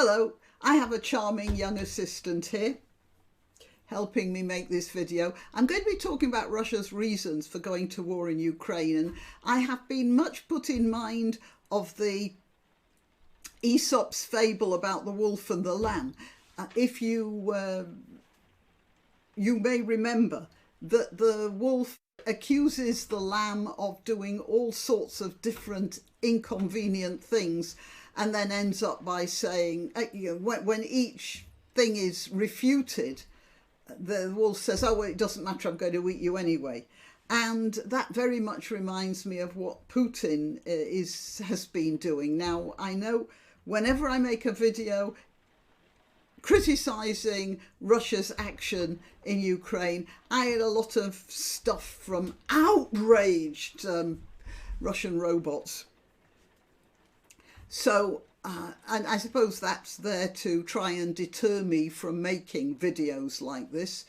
Hello, I have a charming young assistant here helping me make this video. I'm going to be talking about Russia's reasons for going to war in Ukraine, and I have been much put in mind of the Aesop's fable about the wolf and the lamb. If you may remember that the wolf accuses the lamb of doing all sorts of different inconvenient things, and then ends up by saying, when each thing is refuted, the wolf says, oh, well, it doesn't matter, I'm going to eat you anyway. And that very much reminds me of what Putin has been doing. Now, I know whenever I make a video criticising Russia's action in Ukraine, I get a lot of stuff from outraged Russian robots. So, and I suppose that's there to try and deter me from making videos like this.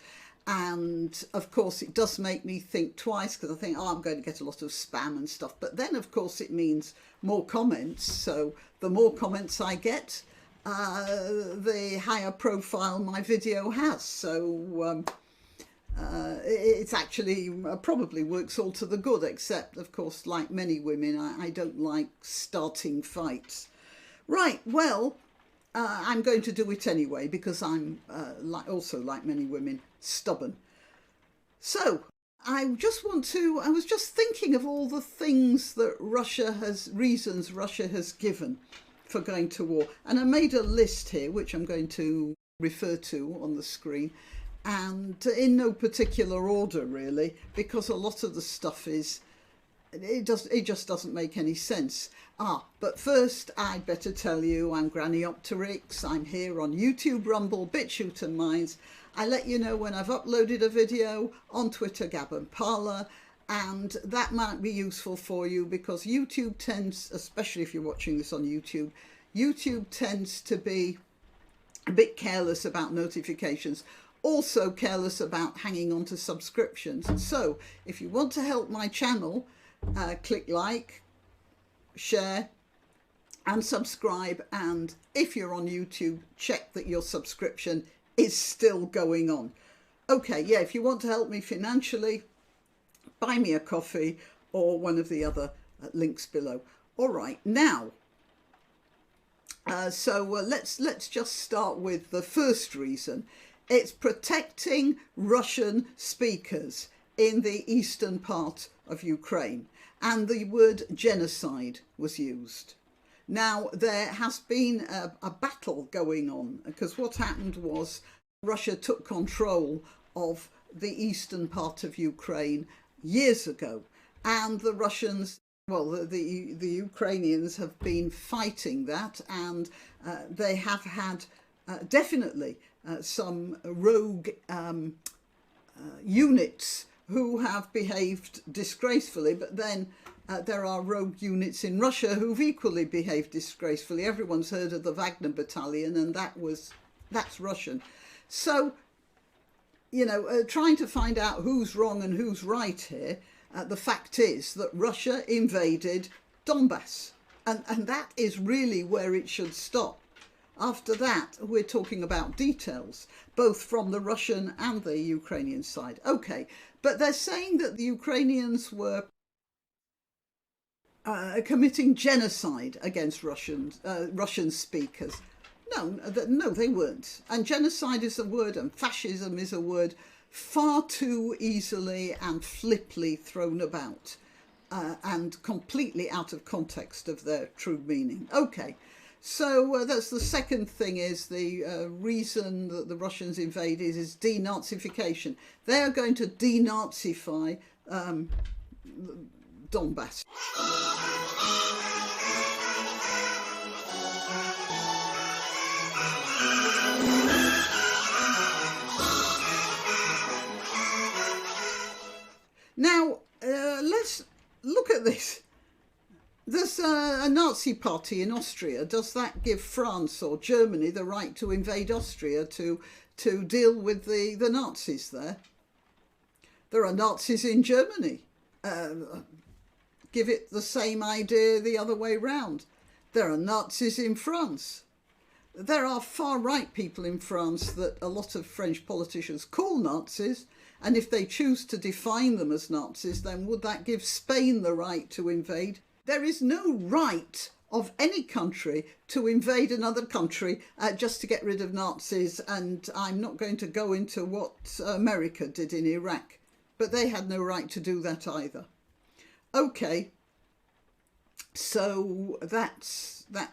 And of course, it does make me think twice, because I think, oh, I'm going to get a lot of spam and stuff. But then, of course, it means more comments. So the more comments I get, the higher profile my video has. So it's actually probably works all to the good, except, of course, like many women, I don't like starting fights. Right, well, I'm going to do it anyway, because I'm also, like many women, stubborn. So I was just thinking of all the things that reasons Russia has given for going to war. And I made a list here, which I'm going to refer to on the screen, and in no particular order, really, because a lot of the stuff it just doesn't make any sense. But first, I'd better tell you I'm granniopteryx. I'm here on YouTube, Rumble, BitChute and Minds. I let you know when I've uploaded a video, on Twitter, Gab and Parler, and that might be useful for you, because YouTube tends, especially if you're watching this on YouTube, YouTube tends to be a bit careless about notifications, also careless about hanging on to subscriptions. So if you want to help my channel, click like, share and subscribe, and if you're on YouTube, check that your subscription is still going on. Okay, yeah, if you want to help me financially, buy me a coffee or one of the other links below. All right, now let's just start with the first reason. It's protecting Russian speakers in the eastern part of Ukraine, and the word genocide was used. Now, there has been a battle going on, because what happened was Russia took control of the eastern part of Ukraine years ago, and the Russians, well, the Ukrainians have been fighting that, and they have had definitely some rogue units who have behaved disgracefully, but then there are rogue units in Russia who've equally behaved disgracefully. Everyone's heard of the Wagner battalion, and that's Russian. So, trying to find out who's wrong and who's right here, the fact is that Russia invaded Donbass, and that is really where it should stop. After that, we're talking about details, both from the Russian and the Ukrainian side. Okay, but they're saying that the Ukrainians were committing genocide against Russian speakers. No, they weren't. And genocide is a word, and fascism is a word far too easily and flippantly thrown about, and completely out of context of their true meaning. Okay. So that's the second thing, is the reason that the Russians invaded is denazification. They are going to denazify Donbass. Now, let's look at this. There's a Nazi party in Austria. Does that give France or Germany the right to invade Austria to deal with the Nazis there? There are Nazis in Germany. Give it the same idea the other way round. There are Nazis in France. there are far-right people in France that a lot of French politicians call Nazis, and if they choose to define them as Nazis, then would that give Spain the right to invade? There is no right of any country to invade another country just to get rid of Nazis, and I'm not going to go into what America did in Iraq, but they had no right to do that either. Okay, so that's the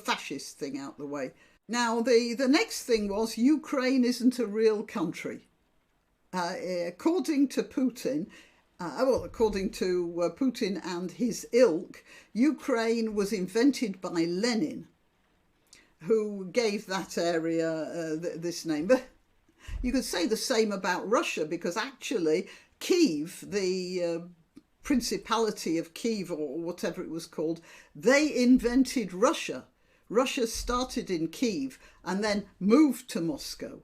fascist thing out the way. Now the next thing was Ukraine isn't a real country. According to Putin, according to Putin and his ilk, Ukraine was invented by Lenin, who gave that area this name. But you could say the same about Russia, because actually Kiev, the Principality of Kiev, or whatever it was called, they invented Russia. Russia started in Kiev and then moved to Moscow.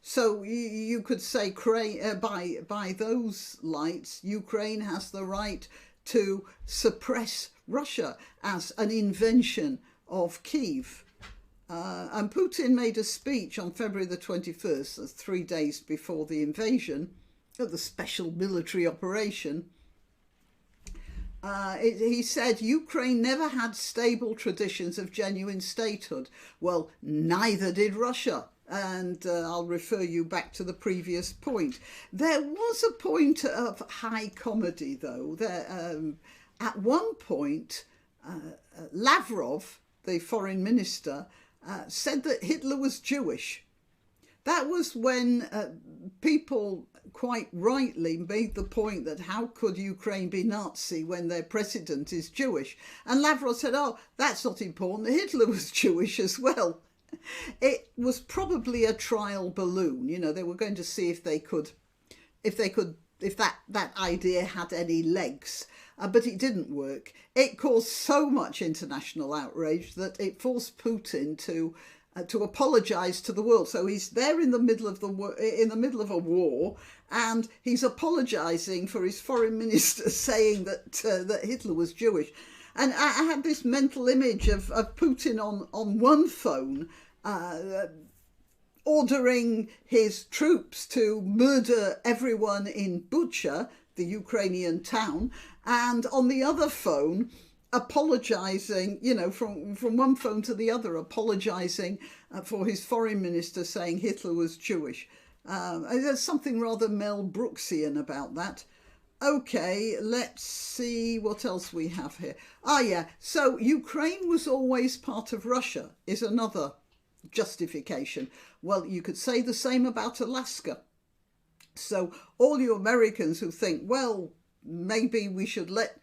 So you could say by those lights, Ukraine has the right to suppress Russia as an invention of Kiev. And Putin made a speech on February the 21st, that's 3 days before the invasion of the special military operation. He said Ukraine never had stable traditions of genuine statehood. Well, neither did Russia. And I'll refer you back to the previous point. There was a point of high comedy, though. At one point, Lavrov, the foreign minister, said that Hitler was Jewish. That was when people quite rightly made the point that how could Ukraine be Nazi when their president is Jewish? And Lavrov said, oh, that's not important. Hitler was Jewish as well. It was probably a trial balloon. You know, they were going to see if that idea had any legs. But it didn't work. It caused so much international outrage that it forced Putin to apologise to the world. So he's there in the middle of a war, and he's apologising for his foreign minister saying that Hitler was Jewish. And I had this mental image of Putin on one phone ordering his troops to murder everyone in Bucha, the Ukrainian town, and on the other phone apologising, you know, from one phone to the other, apologising for his foreign minister saying Hitler was Jewish. There's something rather Mel Brooksian about that. Okay, let's see what else we have here. Ah, yeah, so Ukraine was always part of Russia is another justification. Well, you could say the same about Alaska. So all you Americans who think, well, maybe we should let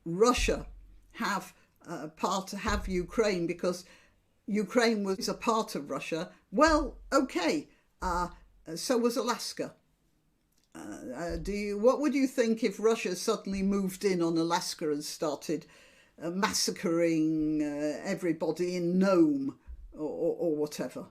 Russia have Ukraine because Ukraine was a part of Russia. Well, okay, so was Alaska. What would you think if Russia suddenly moved in on Alaska and started massacring everybody in Nome or whatever?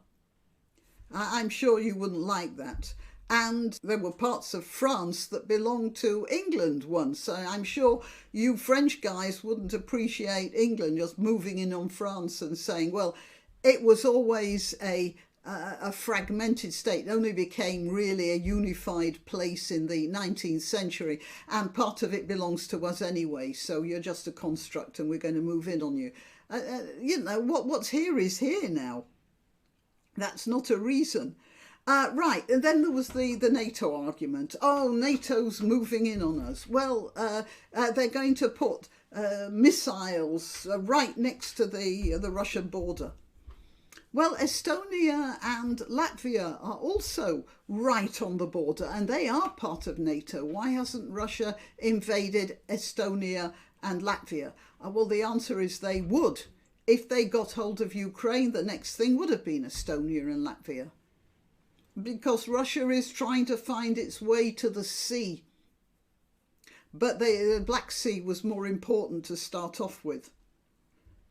I'm sure you wouldn't like that. And there were parts of France that belonged to England once. So I'm sure you French guys wouldn't appreciate England just moving in on France and saying, well, it was always a fragmented state. It only became really a unified place in the 19th century, and part of it belongs to us anyway, so you're just a construct and we're going to move in on you. You know, what's here is here now. That's not a reason. Right, and then there was the NATO argument. Oh, NATO's moving in on us. Well, they're going to put missiles right next to the Russian border. Well, Estonia and Latvia are also right on the border, and they are part of NATO. Why hasn't Russia invaded Estonia and Latvia? Well, the answer is they would. If they got hold of Ukraine, the next thing would have been Estonia and Latvia. Because Russia is trying to find its way to the sea. But the Black Sea was more important to start off with.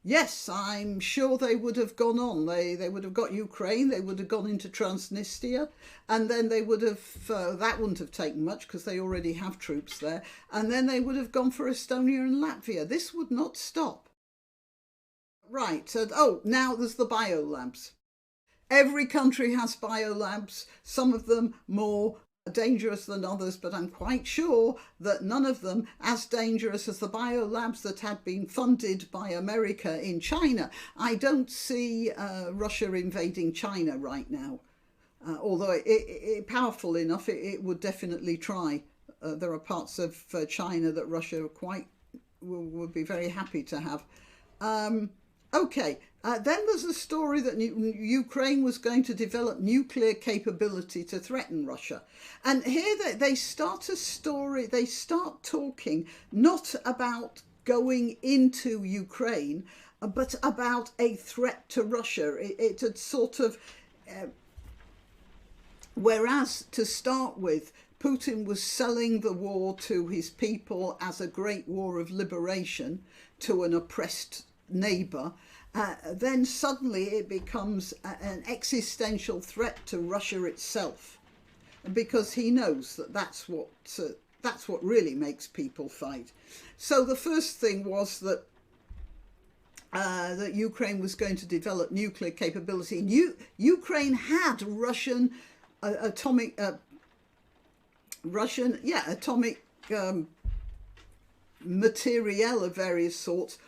Yes, I'm sure they would have gone on. They would have got Ukraine, they would have gone into Transnistria, and then they would have, that wouldn't have taken much because they already have troops there, and then they would have gone for Estonia and Latvia. This would not stop. Right, so, oh, now there's the biolabs. Every country has biolabs, some of them more dangerous than others, but I'm quite sure that none of them as dangerous as the biolabs that had been funded by America in China. I don't see Russia invading China right now, although it powerful enough, it would definitely try. There are parts of China that Russia would be very happy to have. Okay, then there's a story that Ukraine was going to develop nuclear capability to threaten Russia. And here they start a story, they start talking not about going into Ukraine, but about a threat to Russia. It had sort of, whereas to start with, Putin was selling the war to his people as a great war of liberation to an oppressed neighbour, then suddenly it becomes an existential threat to Russia itself, because he knows that that's what really makes people fight. So the first thing was that that Ukraine was going to develop nuclear capability. Ukraine had atomic materiel of various sorts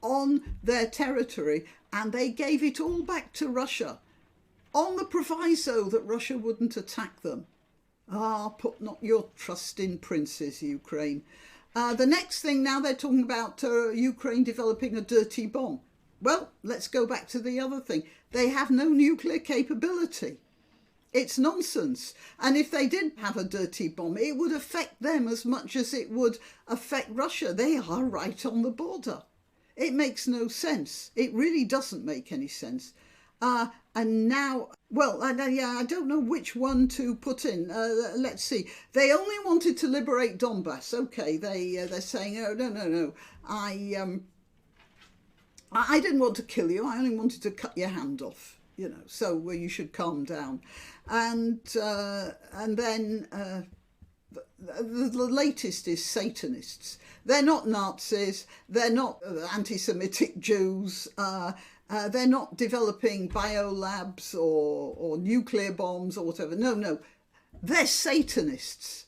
on their territory, and they gave it all back to Russia on the proviso that Russia wouldn't attack them. Put not your trust in princes, Ukraine. The next thing, now they're talking about Ukraine developing a dirty bomb. Well, let's go back to the other thing. They have no nuclear capability. It's nonsense. And if they did have a dirty bomb, it would affect them as much as it would affect Russia. They are right on the border. It makes no sense. It really doesn't make any sense. And now, well, I don't know which one to put in. Let's see. They only wanted to liberate Donbass. Okay, they're saying, oh, no. I didn't want to kill you. I only wanted to cut your hand off. You know, so you should calm down. And then the latest is Satanists. They're not Nazis. They're not anti-Semitic Jews. They're not developing biolabs or nuclear bombs or whatever. No. They're Satanists.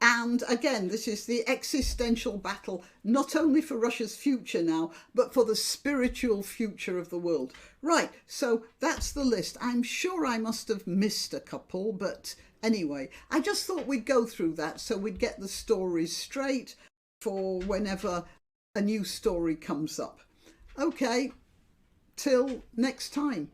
And again, this is the existential battle, not only for Russia's future now, but for the spiritual future of the world. Right, so that's the list. I'm sure I must have missed a couple, but anyway, I just thought we'd go through that so we'd get the stories straight for whenever a new story comes up. Okay, till next time.